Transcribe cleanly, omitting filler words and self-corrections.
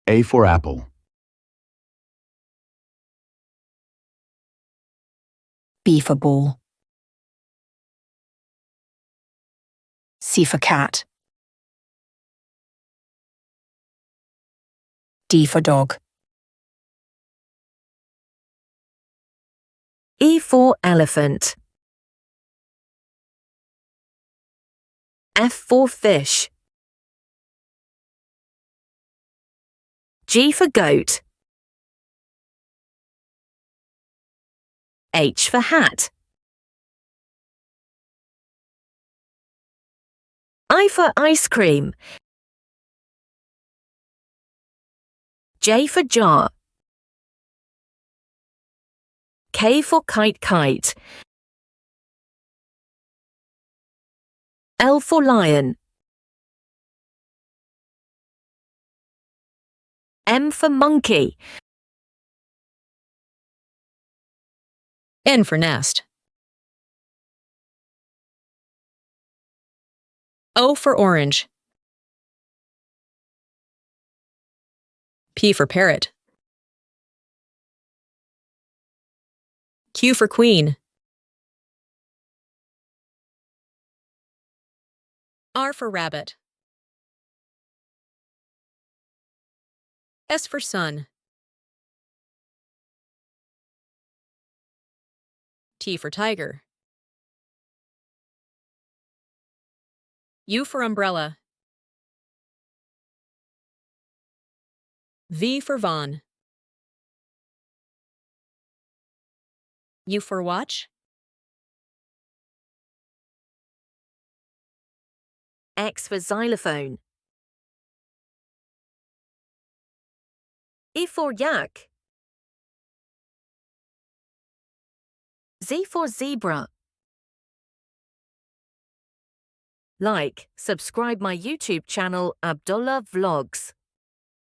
A for apple. B for ball. C for cat. D for dog. E for elephant. F for fish. G for goat. H for hat. I for ice cream. J for jar. K for kite. L for lion. M for monkey. N for nest. O for orange. P for parrot. Q for queen. R for rabbit. S for sun. T for tiger. U for umbrella. V for Vaughn. U for watch. X for xylophone. E for yak. Z for zebra. Like, subscribe my YouTube channel Abdullah Vlogs.